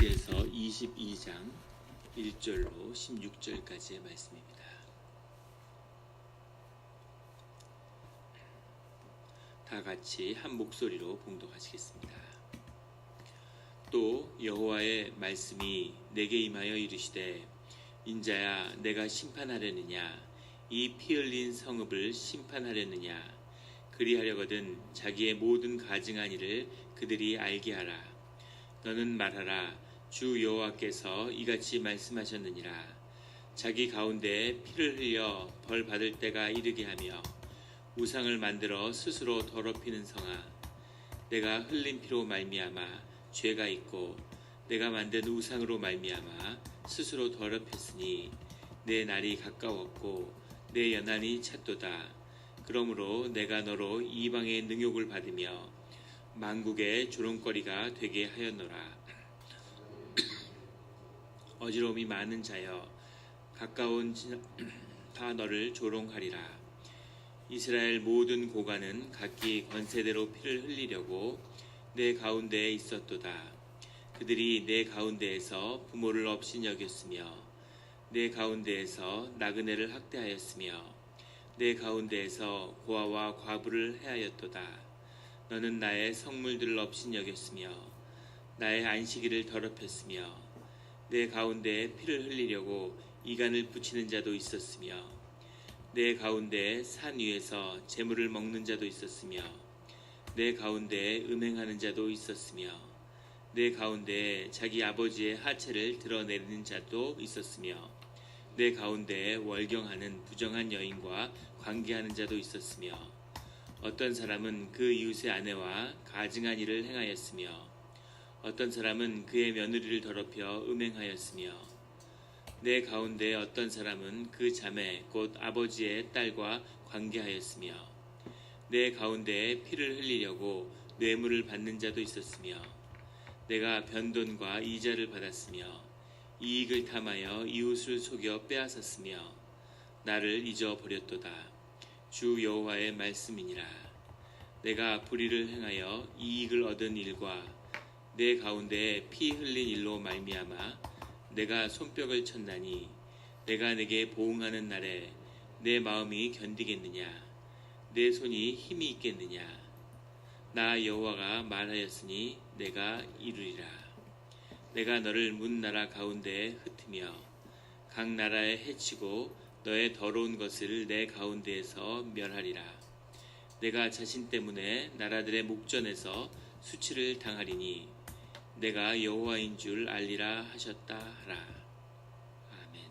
에스겔서 22장 1절로 16절까지의 말씀입니다. 다 같이 한 목소리로 봉독하시겠습니다. 또 여호와의 말씀이 내게 임하여 이르시되 인자야 내가 심판하려느냐 이 피 흘린 성읍을 심판하려느냐 그리하려거든 자기의 모든 가증한 일을 그들이 알게 하라. 너는 말하라. 주 여호와께서 이같이 말씀하셨느니라. 자기 가운데 피를 흘려 벌 받을 때가 이르게 하며 우상을 만들어 스스로 더럽히는 성아, 내가 흘린 피로 말미암아 죄가 있고 내가 만든 우상으로 말미암아 스스로 더럽혔으니 내 날이 가까웠고 내 연한이 찼도다. 그러므로 내가 너로 이방의 능욕을 받으며 만국의 조롱거리가 되게 하였노라. 어지러움이 많은 자여 가까운 다 너를 조롱하리라. 이스라엘 모든 고관은 각기 권세대로 피를 흘리려고 내 가운데에 있었도다. 그들이 내 가운데에서 부모를 없인 여겼으며 내 가운데에서 나그네를 학대하였으며 내 가운데에서 고아와 과부를 해하였도다. 너는 나의 성물들을 없인 여겼으며 나의 안식일을 더럽혔으며 내 가운데에 피를 흘리려고 이간을 붙이는 자도 있었으며 내 가운데에 산 위에서 재물을 먹는 자도 있었으며 내 가운데에 음행하는 자도 있었으며 내 가운데에 자기 아버지의 하체를 드러내는 자도 있었으며 내 가운데에 월경하는 부정한 여인과 관계하는 자도 있었으며 어떤 사람은 그 이웃의 아내와 가증한 일을 행하였으며 어떤 사람은 그의 며느리를 더럽혀 음행하였으며 내 가운데 어떤 사람은 그 자매 곧 아버지의 딸과 관계하였으며 내 가운데에 피를 흘리려고 뇌물을 받는 자도 있었으며 내가 변돈과 이자를 받았으며 이익을 탐하여 이웃을 속여 빼앗았으며 나를 잊어버렸도다. 주 여호와의 말씀이니라. 내가 불의를 행하여 이익을 얻은 일과 내 가운데 피 흘린 일로 말미암아 내가 손뼉을 쳤나니 내가 내게 보응하는 날에 내 마음이 견디겠느냐 내 손이 힘이 있겠느냐. 나 여호와가 말하였으니 내가 이루리라. 내가 너를 문 나라 가운데에 흩으며 각 나라에 해치고 너의 더러운 것을 내 가운데에서 멸하리라. 내가 자신 때문에 나라들의 목전에서 수치를 당하리니 내가 여호와인 줄 알리라 하셨다 하라. 아멘.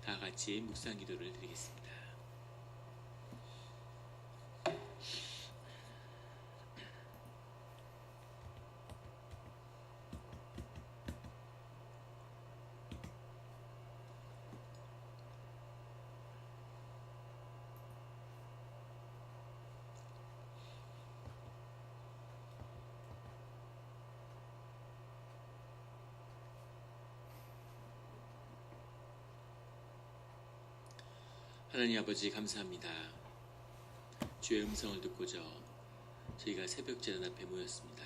다 같이 묵상 기도를 드리겠습니다. 하나님 아버지 감사합니다. 주의 음성을 듣고자 저희가 새벽 제단 앞에 모였습니다.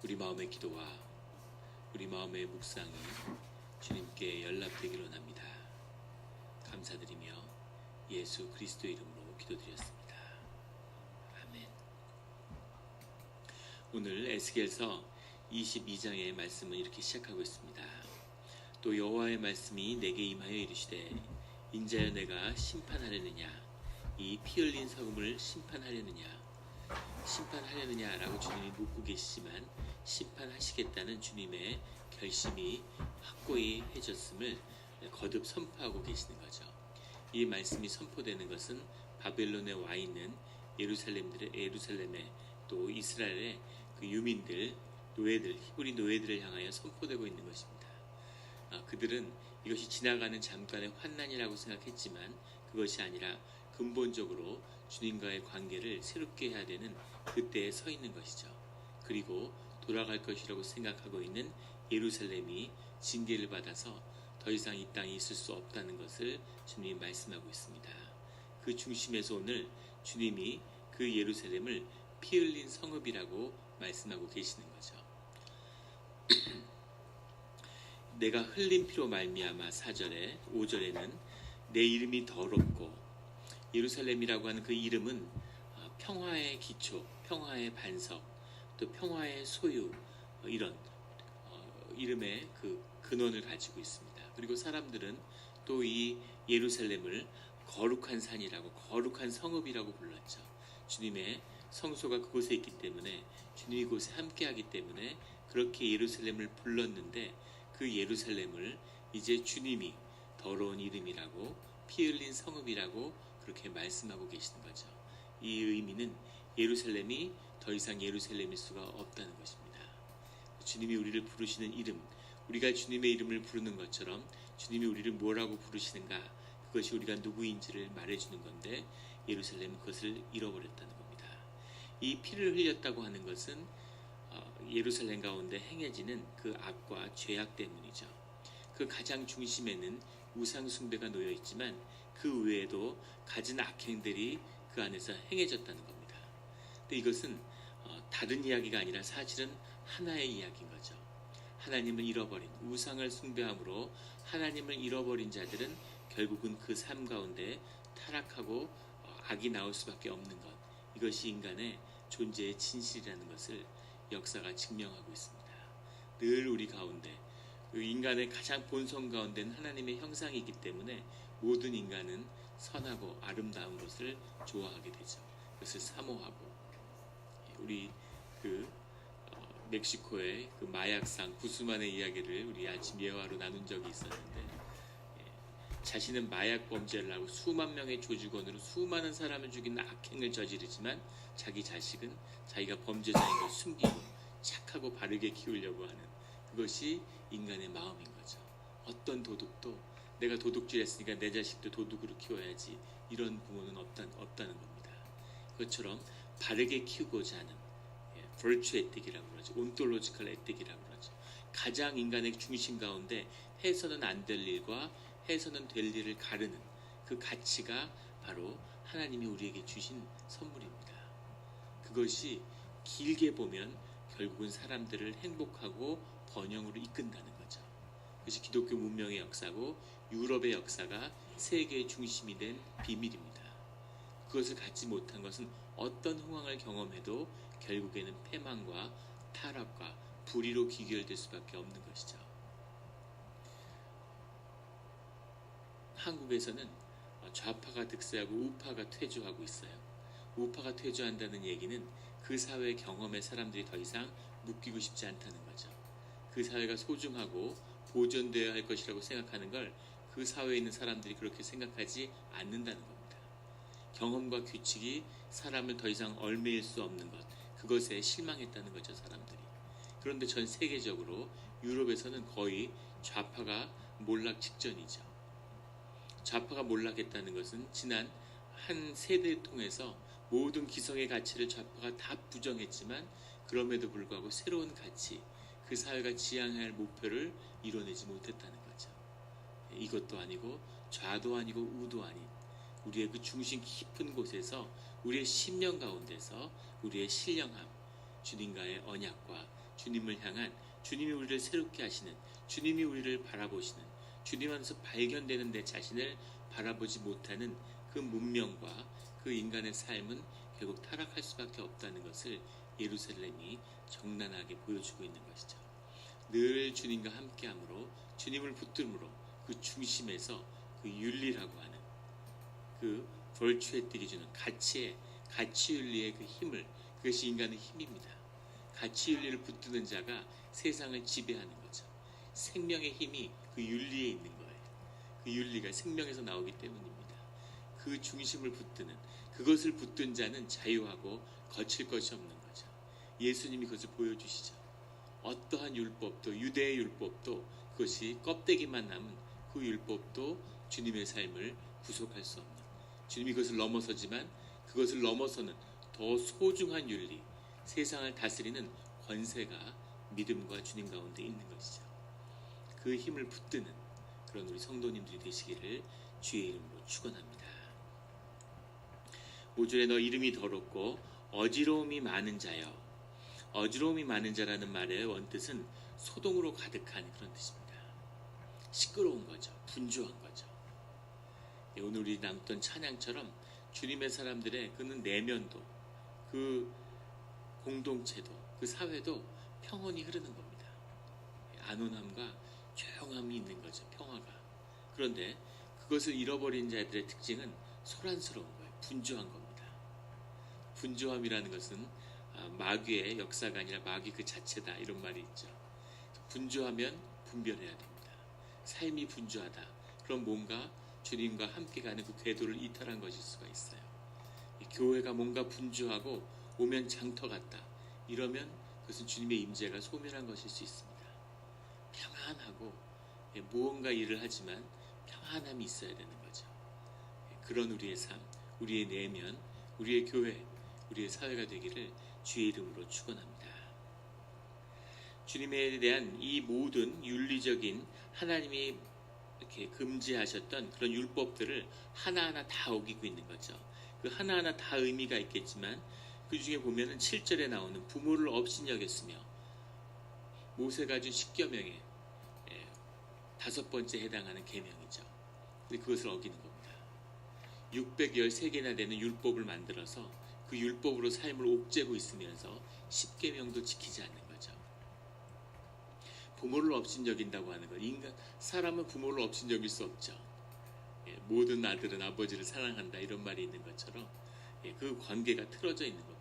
우리 마음의 기도와 우리 마음의 묵상이 주님께 연락되기로 합니다. 감사드리며 예수 그리스도 이름으로 기도드렸습니다. 아멘. 오늘 에스겔서 22장의 말씀은 이렇게 시작하고 있습니다. 또 여호와의 말씀이 내게 임하여 이르시되 인자여 내가 심판하려느냐 이 피 흘린 성읍을 심판하려느냐라고 주님이 묻고 계시지만 심판하시겠다는 주님의 결심이 확고히 해졌음을 거듭 선포하고 계시는 거죠. 이 말씀이 선포되는 것은 바벨론에 와 있는 예루살렘의 또 이스라엘의 그 유민들, 노예들, 히브리 노예들을 향하여 선포되고 있는 것입니다. 그들은 이것이 지나가는 잠깐의 환난이라고 생각했지만 그것이 아니라 근본적으로 주님과의 관계를 새롭게 해야 되는 그때에 서 있는 것이죠. 그리고 돌아갈 것이라고 생각하고 있는 예루살렘이 징계를 받아서 더 이상 이 땅에 있을 수 없다는 것을 주님이 말씀하고 있습니다. 그 중심에서 오늘 주님이 그 예루살렘을 피 흘린 성읍이라고 말씀하고 계시는 거죠. 내가 흘린 피로 말미암아 4절에 5절에는 내 이름이 더럽고 예루살렘이라고 하는 그 이름은 평화의 기초, 평화의 반석, 또 평화의 소유 이런 이름의 그 근원을 가지고 있습니다. 그리고 사람들은 또 이 예루살렘을 거룩한 산이라고 거룩한 성읍이라고 불렀죠. 주님의 성소가 그곳에 있기 때문에 주님이 그곳에 함께하기 때문에 그렇게 예루살렘을 불렀는데 그 예루살렘을 이제 주님이 더러운 이름이라고 피 흘린 성읍이라고 그렇게 말씀하고 계시는 거죠. 이 의미는 예루살렘이 더 이상 예루살렘일 수가 없다는 것입니다. 주님이 우리를 부르시는 이름, 우리가 주님의 이름을 부르는 것처럼 주님이 우리를 뭐라고 부르시는가, 그것이 우리가 누구인지를 말해주는 건데 예루살렘은 그것을 잃어버렸다는 겁니다. 이 피를 흘렸다고 하는 것은 예루살렘 가운데 행해지는 그 악과 죄악 때문이죠. 그 가장 중심에는 우상 숭배가 놓여 있지만 그 외에도 갖은 악행들이 그 안에서 행해졌다는 겁니다. 근데 이것은 다른 이야기가 아니라 사실은 하나의 이야기인 거죠. 하나님을 잃어버린, 우상을 숭배함으로 하나님을 잃어버린 자들은 결국은 그 삶 가운데 타락하고 악이 나올 수밖에 없는 것, 이것이 인간의 존재의 진실이라는 것을 역사가 증명하고 있습니다. 늘 우리 가운데 인간의 가장 본성 가운데는 하나님의 형상이기 때문에 모든 인간은 선하고 아름다운 것을 좋아하게 되죠. 그것을 사모하고, 우리 멕시코의 그 마약상 구스만의 이야기를 우리 아침 예화로 나눈 적이 있었는데, 자신은 마약 범죄를 하고 수만 명의 조직원으로 수많은 사람을 죽이는 악행을 저지르지만 자기 자식은 자기가 범죄자인 걸 숨기고 착하고 바르게 키우려고 하는, 그것이 인간의 마음인 거죠. 어떤 도둑도 내가 도둑질 했으니까 내 자식도 도둑으로 키워야지, 이런 부모는 없다는 겁니다. 그것처럼 바르게 키우고자 하는 virtue ethics이라고 그러죠. ontological ethic이라고 그러죠. 가장 인간의 중심 가운데 해서는 안 될 일과 해서는 될 일을 가르는 그 가치가 바로 하나님이 우리에게 주신 선물입니다. 그것이 길게 보면 결국은 사람들을 행복하고 번영으로 이끈다는 거죠. 그것이 기독교 문명의 역사고 유럽의 역사가 세계의 중심이 된 비밀입니다. 그것을 갖지 못한 것은 어떤 흥황을 경험해도 결국에는 패망과 타락과 불의로 귀결될 수밖에 없는 것이죠. 한국에서는 좌파가 득세하고 우파가 퇴조하고 있어요. 우파가 퇴조한다는 얘기는 그 사회 경험에 사람들이 더 이상 묶이고 싶지 않다는 거죠. 그 사회가 소중하고 보존되어야 할 것이라고 생각하는 걸 그 사회에 있는 사람들이 그렇게 생각하지 않는다는 겁니다. 경험과 규칙이 사람을 더 이상 얽매일 수 없는 것, 그것에 실망했다는 거죠, 사람들이. 그런데 전 세계적으로 유럽에서는 거의 좌파가 몰락 직전이죠. 좌파가 몰락했다는 것은 지난 한 세대를 통해서 모든 기성의 가치를 좌파가 다 부정했지만 그럼에도 불구하고 새로운 가치, 그 사회가 지향해야 할 목표를 이뤄내지 못했다는 거죠. 이것도 아니고 좌도 아니고 우도 아닌 우리의 그 중심 깊은 곳에서 우리의 심령 가운데서 우리의 신령함, 주님과의 언약과 주님을 향한, 주님이 우리를 새롭게 하시는, 주님이 우리를 바라보시는, 주님 안에서 발견되는 내 자신을 바라보지 못하는 그 문명과 그 인간의 삶은 결국 타락할 수밖에 없다는 것을 예루살렘이 적나라하게 보여주고 있는 것이죠. 늘 주님과 함께함으로, 주님을 붙들므로 그 중심에서 그 윤리라고 하는 그 virtue ethics이 주는 가치윤리의 그 힘을, 그것이 인간의 힘입니다. 가치윤리를 붙드는 자가 세상을 지배하는 거죠. 생명의 힘이 그 윤리에 있는 거예요. 그 윤리가 생명에서 나오기 때문입니다. 그 중심을 붙드는, 그것을 붙든 자는 자유하고 거칠 것이 없는 거죠. 예수님이 그것을 보여주시죠. 어떠한 율법도, 유대의 율법도 그것이 껍데기만 남은 그 율법도 주님의 삶을 구속할 수 없는, 주님이 그것을 넘어서지만 그것을 넘어서는 더 소중한 윤리, 세상을 다스리는 권세가 믿음과 주님 가운데 있는 것이죠. 그 힘을 붙드는 그런 우리 성도님들이 되시기를 주의 이름으로 축원합니다. 5절에 너 이름이 더럽고 어지러움이 많은 자여. 어지러움이 많은 자라는 말의 원뜻은 소동으로 가득한 그런 뜻입니다. 시끄러운 거죠. 분주한 거죠. 오늘 우리 나눴던 찬양처럼 주님의 사람들의 그는 내면도, 그 공동체도, 그 사회도 평온이 흐르는 겁니다. 안온함과 조용함이 있는 거죠. 평화가. 그런데 그것을 잃어버린 자들의 특징은 소란스러운 거예요. 분주한 겁니다. 분주함이라는 것은 마귀의 역사가 아니라 마귀 그 자체다, 이런 말이 있죠. 분주하면 분별해야 됩니다. 삶이 분주하다. 그럼 뭔가 주님과 함께 가는 그 궤도를 이탈한 것일 수가 있어요. 교회가 뭔가 분주하고 오면 장터 같다, 이러면 그것은 주님의 임재가 소멸한 것일 수 있습니다. 평안하고 무언가 일을 하지만 평안함이 있어야 되는 거죠. 그런 우리의 삶, 우리의 내면, 우리의 교회, 우리의 사회가 되기를 주의 이름으로 축원합니다. 주님에 대한 이 모든 윤리적인 하나님이 이렇게 금지하셨던 그런 율법들을 하나하나 다 어기고 있는 거죠. 그 하나하나 다 의미가 있겠지만 그 중에 보면은 7절에 나오는 부모를 업신여겼으며, 모세가 준 10계명에 5번째 해당하는 계명이죠. 근데 그것을 어기는 겁니다. 613개나 되는 율법을 만들어서 그 율법으로 삶을 옥죄고 있으면서 10계명도 지키지 않는 거죠. 부모를 업신여긴다고 하는 것, 사람은 부모를 업신여길 수 없죠. 모든 아들은 아버지를 사랑한다, 이런 말이 있는 것처럼 그 관계가 틀어져 있는 겁니다.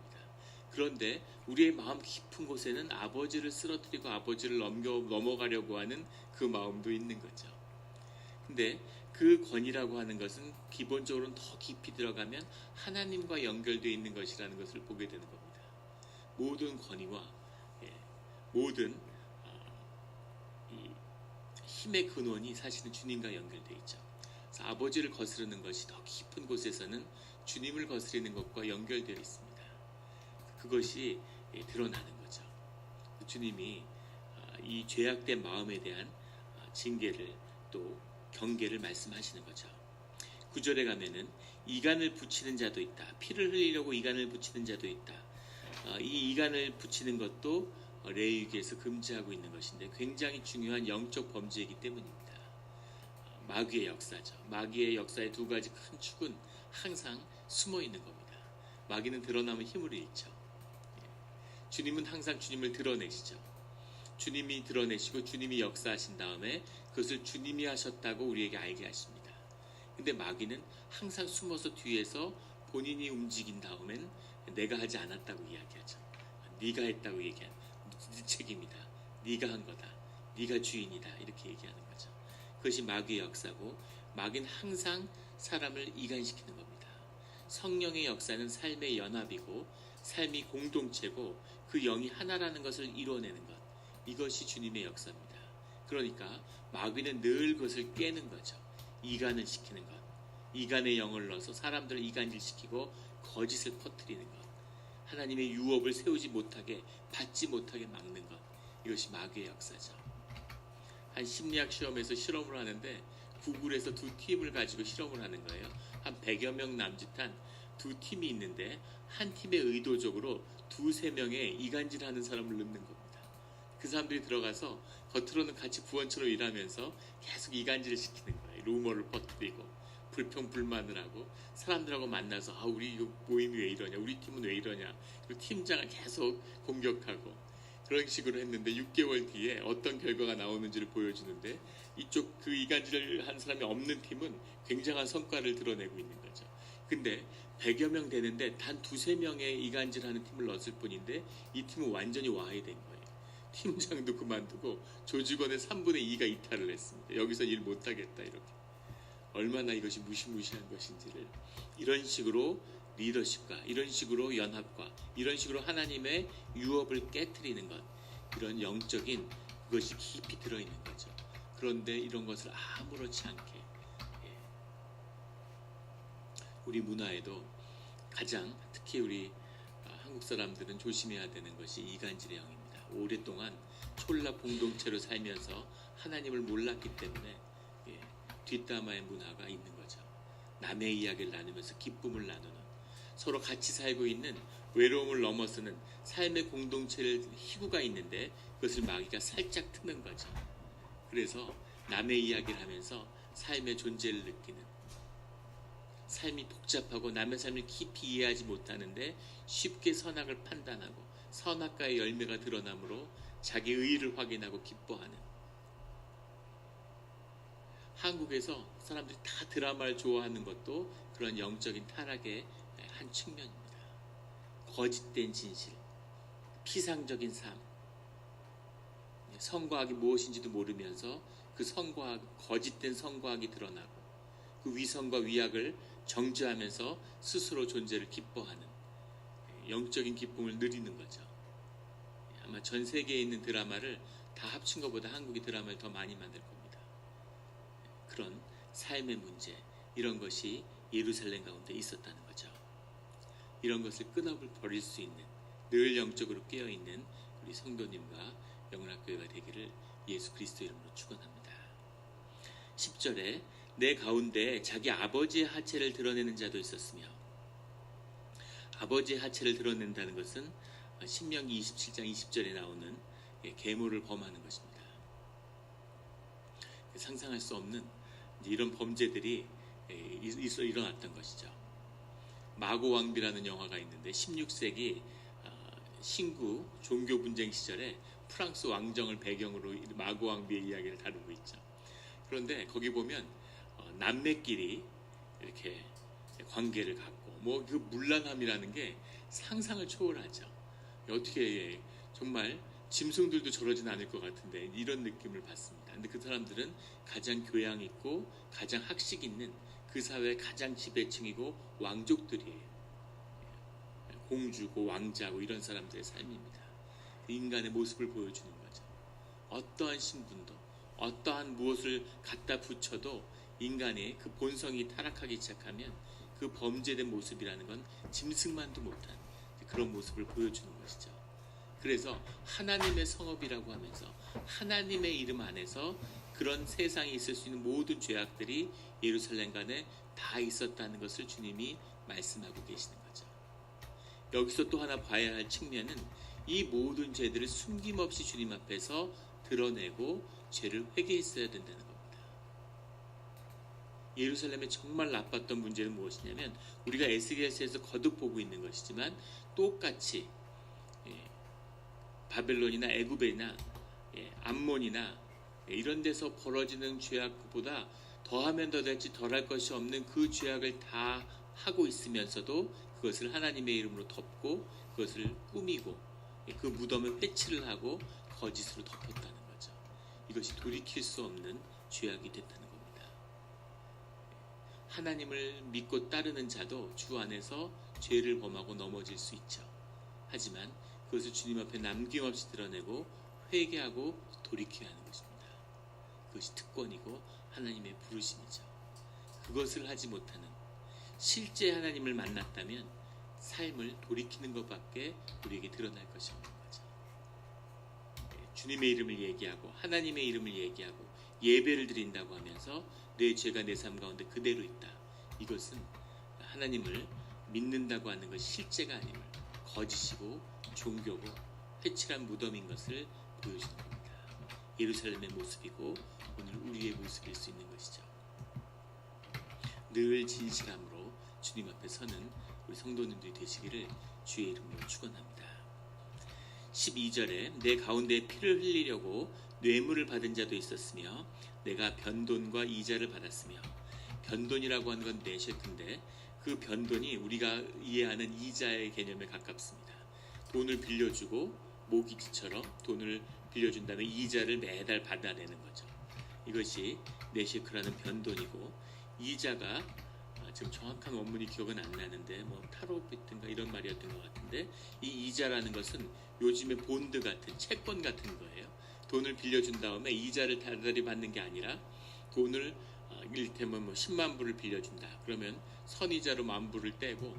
그런데 우리의 마음 깊은 곳에는 아버지를 쓰러뜨리고 아버지를 넘어가려고 하는 그 마음도 있는 거죠. 근데 그 권위라고 하는 것은 기본적으로는 더 깊이 들어가면 하나님과 연결되어 있는 것이라는 것을 보게 되는 겁니다. 모든 권위와 모든 이 힘의 근원이 사실은 주님과 연결되어 있죠. 그래서 아버지를 거스르는 것이 더 깊은 곳에서는 주님을 거스르는 것과 연결되어 있습니다. 그것이 드러나는 거죠. 주님이 이 죄악된 마음에 대한 징계를, 또 경계를 말씀하시는 거죠. 9절에 가면은 이간을 붙이는 자도 있다. 피를 흘리려고 이간을 붙이는 자도 있다. 이 이간을 붙이는 것도 레위기에서 금지하고 있는 것인데 굉장히 중요한 영적 범죄이기 때문입니다. 마귀의 역사죠. 마귀의 역사의 두 가지 큰 축은 항상 숨어 있는 겁니다. 마귀는 드러나면 힘을 잃죠. 주님은 항상 주님을 드러내시죠. 주님이 드러내시고 주님이 역사하신 다음에 그것을 주님이 하셨다고 우리에게 알게 하십니다. 근데 마귀는 항상 숨어서 뒤에서 본인이 움직인 다음엔 내가 하지 않았다고 이야기하죠. 네가 했다고 얘기하는, 네 책임이다, 네가 한 거다, 네가 주인이다, 이렇게 얘기하는 거죠. 그것이 마귀의 역사고, 마귀는 항상 사람을 이간시키는 겁니다. 성령의 역사는 삶의 연합이고 삶이 공동체고 그 영이 하나라는 것을 이루어내는 것, 이것이 주님의 역사입니다. 그러니까 마귀는 늘 그것을 깨는 거죠. 이간을 시키는 것, 이간의 영을 넣어서 사람들을 이간질시키고 거짓을 퍼뜨리는 것, 하나님의 유업을 세우지 못하게, 받지 못하게 막는 것, 이것이 마귀의 역사죠. 한 심리학 시험에서 실험을 하는데 구글에서 두 팀을 가지고 실험을 하는 거예요. 한 100여 명 남짓한 두 팀이 있는데 한 팀에 의도적으로 두세 명의 이간질하는 사람을 넣는 겁니다. 그 사람들이 들어가서 겉으로는 같이 구원처럼 일하면서 계속 이간질을 시키는 거예요. 루머를 퍼뜨리고 불평불만을 하고 사람들하고 만나서 우리 모임이 왜 이러냐, 우리 팀은 왜 이러냐, 그리고 팀장을 계속 공격하고 그런 식으로 했는데 6개월 뒤에 어떤 결과가 나오는지를 보여주는데 이쪽 그 이간질을 한 사람이 없는 팀은 굉장한 성과를 드러내고 있는 거죠. 근데 100여 명 되는데 단 두세 명의 이간질하는 팀을 넣었을 뿐인데 이 팀은 완전히 와해된 거예요. 팀장도 그만두고 조직원의 3분의 2가 이탈을 했습니다. 여기서 일 못하겠다, 이렇게. 얼마나 이것이 무시무시한 것인지를. 이런 식으로 리더십과, 이런 식으로 연합과, 이런 식으로 하나님의 유업을 깨트리는 것, 이런 영적인 그것이 깊이 들어있는 거죠. 그런데 이런 것을 아무렇지 않게 우리 문화에도 가장, 특히 우리 한국 사람들은 조심해야 되는 것이 이간질의 영입니다. 오랫동안 촌락 공동체로 살면서 하나님을 몰랐기 때문에 뒷담화의 문화가 있는 거죠. 남의 이야기를 나누면서 기쁨을 나누는, 서로 같이 살고 있는 외로움을 넘어서는 삶의 공동체를 희구가 있는데 그것을 마귀가 살짝 트는 거죠. 그래서 남의 이야기를 하면서 삶의 존재를 느끼는, 삶이 복잡하고 남의 삶을 깊이 이해하지 못하는데 쉽게 선악을 판단하고 선악과의 열매가 드러나므로 자기 의의를 확인하고 기뻐하는, 한국에서 사람들이 다 드라마를 좋아하는 것도 그런 영적인 타락의 한 측면입니다. 거짓된 진실, 피상적인 삶, 성과학이 무엇인지도 모르면서 그 거짓된 성과학이 드러나고 그 위선과 위약을 정죄하면서 스스로 존재를 기뻐하는 영적인 기쁨을 누리는 거죠. 아마 전 세계에 있는 드라마를 다 합친 것보다 한국이 드라마를 더 많이 만들 겁니다. 그런 삶의 문제, 이런 것이 예루살렘 가운데 있었다는 거죠. 이런 것을 끊어버릴 수 있는, 늘 영적으로 깨어있는 우리 성도님과 영락교회가 되기를 예수 그리스도 이름으로 축원합니다. 10절에 내 가운데 자기 아버지의 하체를 드러내는 자도 있었으며, 아버지의 하체를 드러낸다는 것은 신명기 27장 20절에 나오는 계모를 범하는 것입니다. 상상할 수 없는 이런 범죄들이 일어났던 것이죠. 마고왕비라는 영화가 있는데 16세기 신구 종교 분쟁 시절에 프랑스 왕정을 배경으로 마고왕비의 이야기를 다루고 있죠. 그런데 거기 보면 남매끼리 이렇게 관계를 갖고 그 문란함이라는 게 상상을 초월하죠. 어떻게 정말 짐승들도 저러진 않을 것 같은데 이런 느낌을 받습니다. 근데 그 사람들은 가장 교양 있고 가장 학식 있는 그 사회의 가장 지배층이고 왕족들이에요. 공주고 왕자고 이런 사람들의 삶입니다. 인간의 모습을 보여주는 거죠. 어떠한 신분도 어떠한 무엇을 갖다 붙여도 인간의 그 본성이 타락하기 시작하면 그 범죄된 모습이라는 건 짐승만도 못한 그런 모습을 보여주는 것이죠. 그래서 하나님의 성읍이라고 하면서 하나님의 이름 안에서 그런 세상에 있을 수 있는 모든 죄악들이 예루살렘 간에 다 있었다는 것을 주님이 말씀하고 계시는 거죠. 여기서 또 하나 봐야 할 측면은 이 모든 죄들을 숨김없이 주님 앞에서 드러내고 죄를 회개했어야 된다는 겁니다. 예루살렘에 정말 나빴던 문제는 무엇이냐면 우리가 에스겔서에서 거듭 보고 있는 것이지만 똑같이 바벨론이나 애굽이나 암몬이나 이런 데서 벌어지는 죄악보다 더하면 더 될지 덜할 것이 없는 그 죄악을 다 하고 있으면서도 그것을 하나님의 이름으로 덮고 그것을 꾸미고 그 무덤을 회치를 하고 거짓으로 덮었다는 거죠. 이것이 돌이킬 수 없는 죄악이 됐다는 겁니다. 하나님을 믿고 따르는 자도 주 안에서 죄를 범하고 넘어질 수 있죠. 하지만 그것을 주님 앞에 남김없이 드러내고 회개하고 돌이켜야 하는 것입니다. 그것이 특권이고 하나님의 부르심이죠. 그것을 하지 못하는, 실제 하나님을 만났다면 삶을 돌이키는 것밖에 우리에게 드러날 것이 없는 거죠. 주님의 이름을 얘기하고 하나님의 이름을 얘기하고 예배를 드린다고 하면서 내 죄가 내 삶 가운데 그대로 있다. 이것은 하나님을 믿는다고 하는 것이 실제가 아님을, 거짓이고 종교고 회칠한 무덤인 것을 보여주는 겁니다. 예루살렘의 모습이고 오늘 우리의 모습일 수 있는 것이죠. 늘 진실함으로 주님 앞에 서는 우리 성도님들이 되시기를 주의 이름으로 축원합니다. 12절에 내 가운데 피를 흘리려고 뇌물을 받은 자도 있었으며 내가 변돈과 이자를 받았으며, 변돈이라고 하는 건 네셰크인데 그 변돈이 우리가 이해하는 이자의 개념에 가깝습니다. 돈을 빌려주고 모기지처럼 돈을 빌려준 다음에 이자를 매달 받아내는 거죠. 이것이 네셰크라는 변돈이고, 이자가 지금 정확한 원문이 기억은 안 나는데 타로비트인가 이런 말이었던 것 같은데, 이 이자라는 것은 요즘의 본드 같은 채권 같은 거예요. 돈을 빌려준 다음에 이자를 달달이 받는 게 아니라 돈을 이를테면 10만 불을 빌려준다. 그러면 선이자로 10,000불을 떼고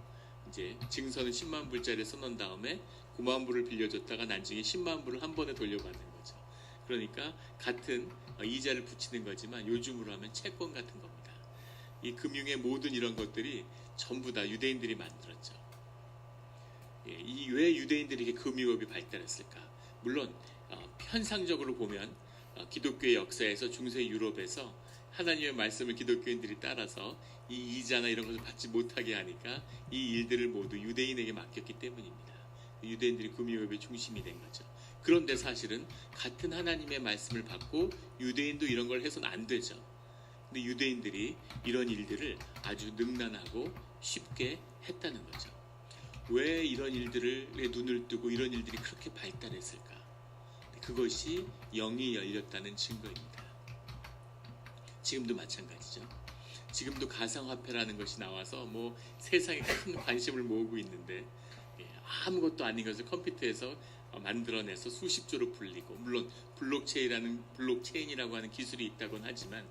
이제 증서는 10만 불짜리 써놓은 다음에 9만 불을 빌려줬다가 나중에 10만 불을 한 번에 돌려받는 거죠. 그러니까 같은 이자를 붙이는 거지만 요즘으로 하면 채권 같은 겁니다. 이 금융의 모든 이런 것들이 전부 다 유대인들이 만들었죠. 왜 유대인들이 이렇게 금융업이 발달했을까? 물론 현상적으로 보면 기독교의 역사에서 중세 유럽에서 하나님의 말씀을 기독교인들이 따라서 이 이자나 이런 것을 받지 못하게 하니까 이 일들을 모두 유대인에게 맡겼기 때문입니다. 유대인들이 금유업의 중심이 된 거죠. 그런데 사실은 같은 하나님의 말씀을 받고 유대인도 이런 걸 해서는 안 되죠. 근데 유대인들이 이런 일들을 아주 능란하고 쉽게 했다는 거죠. 왜 이런 일들에 눈을 뜨고 이런 일들이 그렇게 발달했을까? 그것이 영이 열렸다는 증거입니다. 지금도 마찬가지죠. 지금도 가상화폐라는 것이 나와서 뭐 세상에 큰 관심을 모으고 있는데 아무것도 아닌 것을 컴퓨터에서 만들어내서 수십조로 불리고, 물론 블록체인이라고 하는 기술이 있다곤 하지만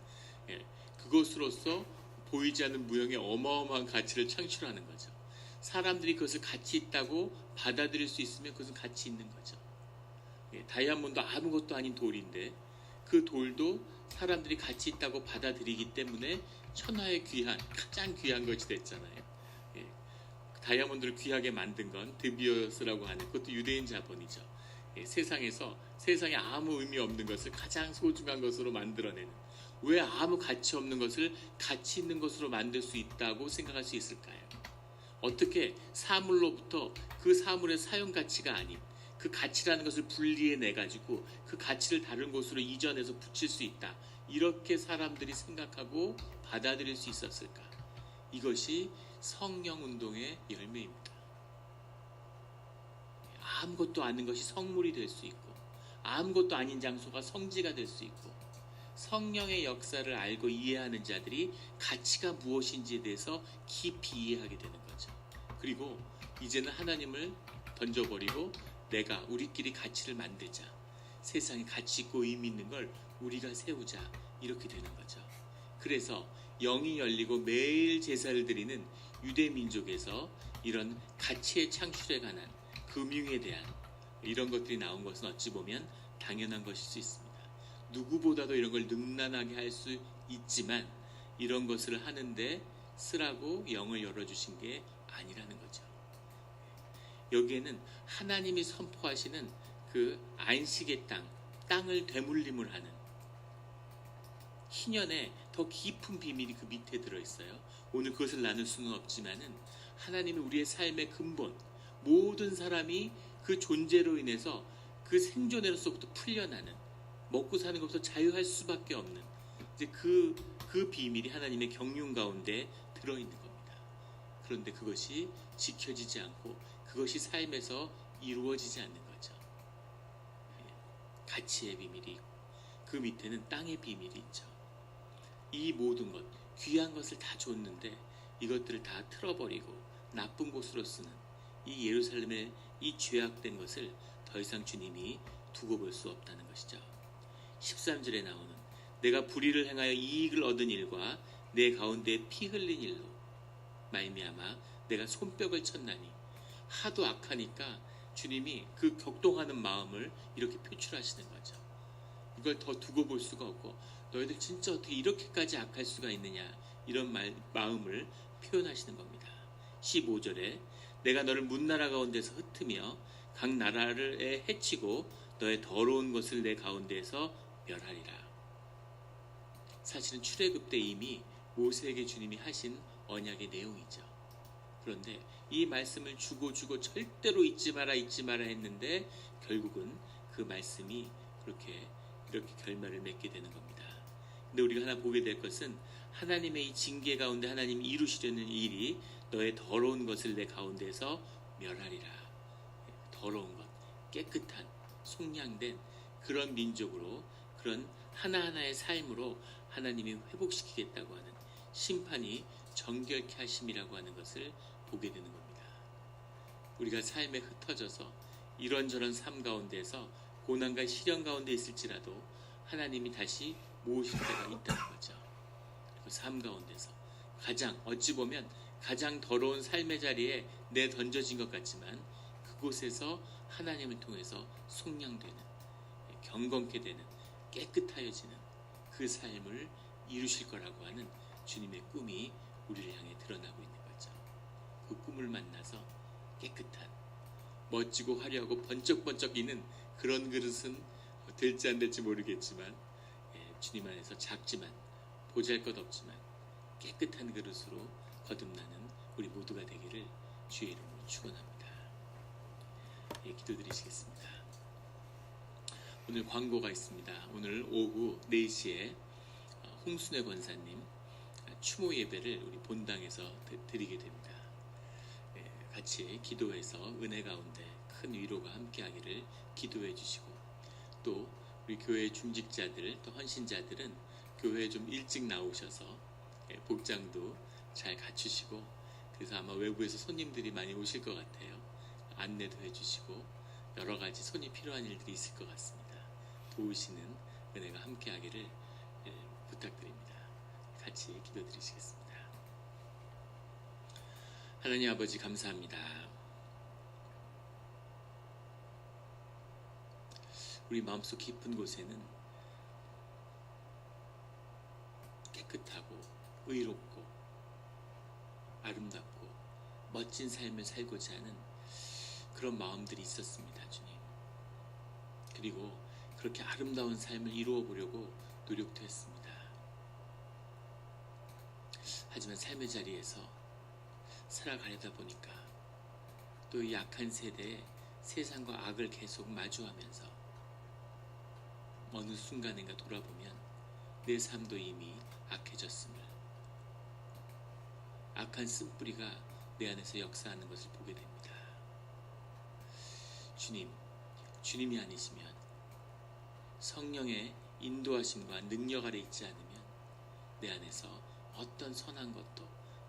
그것으로서 보이지 않는 무형의 어마어마한 가치를 창출하는 거죠. 사람들이 그것을 가치 있다고 받아들일 수 있으면 그것은 가치 있는 거죠. 다이아몬드 아무것도 아닌 돌인데 그 돌도 사람들이 가치 있다고 받아들이기 때문에 천하의 귀한, 가장 귀한 것이 됐잖아요. 다이아몬드를 귀하게 만든 건 드비어스라고 하는, 그것도 유대인 자본이죠. 세상에 아무 의미 없는 것을 가장 소중한 것으로 만들어내는, 왜 아무 가치 없는 것을 가치 있는 것으로 만들 수 있다고 생각할 수 있을까요? 어떻게 사물로부터 그 사물의 사용 가치가 아닌 그 가치라는 것을 분리해내 가지고 그 가치를 다른 곳으로 이전해서 붙일 수 있다, 이렇게 사람들이 생각하고 받아들일 수 있었을까? 이것이 성령 운동의 열매입니다. 아무것도 아닌 것이 성물이 될 수 있고, 아무것도 아닌 장소가 성지가 될 수 있고, 성령의 역사를 알고 이해하는 자들이 가치가 무엇인지에 대해서 깊이 이해하게 되는 거죠. 그리고 이제는 하나님을 던져버리고 우리끼리 가치를 만들자, 세상에 가치 있고 의미 있는 걸 우리가 세우자, 이렇게 되는 거죠. 그래서 영이 열리고 매일 제사를 드리는 유대 민족에서 이런 가치의 창출에 관한, 금융에 대한 이런 것들이 나온 것은 어찌 보면 당연한 것일 수 있습니다. 누구보다도 이런 걸 능란하게 할 수 있지만 이런 것을 하는데 쓰라고 영을 열어주신 게 아니라는 거죠. 여기에는 하나님이 선포하시는 그 안식의 땅을 되물림을 하는 희년의 더 깊은 비밀이 그 밑에 들어있어요. 오늘 그것을 나눌 수는 없지만은 하나님이 우리의 삶의 근본, 모든 사람이 그 존재로 인해서 그 생존에로서부터 풀려나는, 먹고 사는 것부터 자유할 수밖에 없는 이제 그 비밀이 하나님의 경륜 가운데 들어있는 겁니다. 그런데 그것이 지켜지지 않고 그것이 삶에서 이루어지지 않는 거죠. 가치의 비밀이 있고 그 밑에는 땅의 비밀이 있죠. 이 모든 것, 귀한 것을 다 줬는데 이것들을 다 틀어버리고 나쁜 곳으로 쓰는 이 예루살렘의 이 죄악된 것을 더 이상 주님이 두고 볼 수 없다는 것이죠. 13절에 나오는 내가 불의를 행하여 이익을 얻은 일과 내 가운데 피 흘린 일로 말미암아 내가 손뼉을 쳤나니, 하도 악하니까 주님이 그 격동하는 마음을 이렇게 표출하시는 거죠. 이걸 더 두고 볼 수가 없고 너희들 진짜 어떻게 이렇게까지 악할 수가 있느냐, 이런 마음을 표현하시는 겁니다. 15절에 내가 너를 문나라 가운데서 흩으며 각 나라를 해치고 너의 더러운 것을 내 가운데에서 멸하리라. 사실은 출애굽 때 이미 모세에게 주님이 하신 언약의 내용이죠. 그런데 이 말씀을 주고 절대로 잊지 마라 했는데 결국은 그 말씀이 이렇게 결말을 맺게 되는 겁니다. 근데 우리가 하나 보게 될 것은 하나님의 이 징계 가운데 하나님이 이루시려는 일이 너의 더러운 것을 내 가운데서 멸하리라. 더러운 것, 깨끗한, 속량된 그런 민족으로, 그런 하나하나의 삶으로 하나님이 회복시키겠다고 하는, 심판이 정결케 하심이라고 하는 것을 보게 되는 겁니다. 우리가 삶에 흩어져서 이런저런 삶 가운데서 고난과 시련 가운데 있을지라도 하나님이 다시 모으실 때가 있다는 거죠. 그 삶 가운데서 어찌 보면 가장 더러운 삶의 자리에 내던져진 것 같지만 그곳에서 하나님을 통해서 속량되는, 경건케 되는, 깨끗하여지는 그 삶을 이루실 거라고 하는 주님의 꿈이 우리를 향해 드러나고 있는 거죠. 그 꿈을 만나서 깨끗한, 멋지고 화려하고 번쩍번쩍이는 그런 그릇은 될지 안 될지 모르겠지만 주님 안에서 작지만 보잘것없지만 깨끗한 그릇으로 거듭나는 우리 모두가 되기를 주의 이름으로 축원합니다. 기도드리시겠습니다. 오늘 광고가 있습니다. 오늘 오후 4시에 홍순회 권사님 추모 예배를 우리 본당에서 드리게 됩니다. 같이 기도해서 은혜 가운데 큰 위로가 함께하기를 기도해 주시고, 또 우리 교회 중직자들 또 헌신자들은 교회에 좀 일찍 나오셔서 복장도 잘 갖추시고, 그래서 아마 외부에서 손님들이 많이 오실 것 같아요. 안내도 해주시고 여러 가지 손이 필요한 일들이 있을 것 같습니다. 도우시는 은혜가 함께하기를 부탁드립니다. 같이 기도드리시겠습니다. 하나님 아버지 감사합니다. 우리 마음속 깊은 곳에는 깨끗하고 의롭고 아름답고 멋진 삶을 살고자 하는 그런 마음들이 있었습니다, 주님. 그리고 그렇게 아름다운 삶을 이루어 보려고 노력도 했습니다. 하지만 삶의 자리에서 살아가려다 보니까 또 이 약한 세대에 세상과 악을 계속 마주하면서 어느 순간인가 돌아보면 내 삶도 이미 악해졌음을, 악한 쓴뿌리가 내 안에서 역사하는 것을 보게 됩니다. 주님, 주님이 아니시면, 성령의 인도하심과 능력 아래 있지 않으면 내 안에서 어떤 선한 것도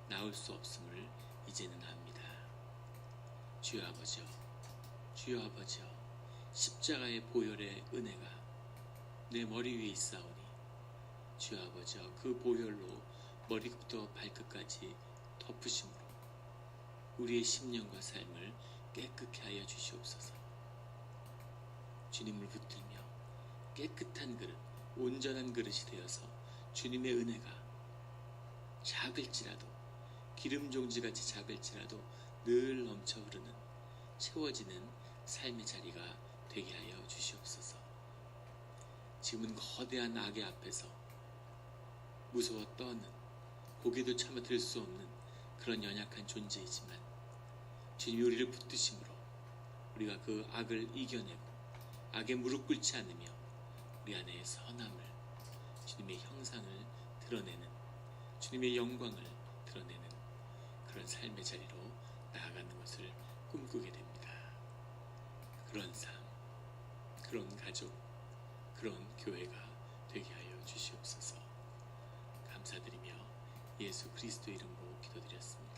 나올 수 없음을 이제는 압니다. 주여 아버지여, 주여 아버지여, 십자가의 보혈의 은혜가 내 머리 위에 있사오니 주여 아버지여, 그 보혈로 머리부터 발끝까지 덮으심으로 우리의 심령과 삶을 깨끗게 하여 주시옵소서. 주님을 붙들며 깨끗한 그릇, 온전한 그릇이 되어서 주님의 은혜가 작을지라도, 기름 종지같이 작을지라도 늘 넘쳐 흐르는, 채워지는 삶의 자리가 되게 하여 주시옵소서. 지금은 거대한 악의 앞에서 무서워 떠는, 고개도 차마 들 수 없는 그런 연약한 존재이지만 주님이 우리를 붙드심으로 우리가 그 악을 이겨내고 악에 무릎 꿇지 않으며 우리 안에 선함을, 주님의 형상을 드러내는, 주님의 영광을 드러내는 그런 삶의 자리로 나아가는 것을 꿈꾸게 됩니다. 그런 삶, 그런 가족, 그런 교회가 되게 하여 주시옵소서. 감사드리며 예수 그리스도 이름으로 기도드렸습니다.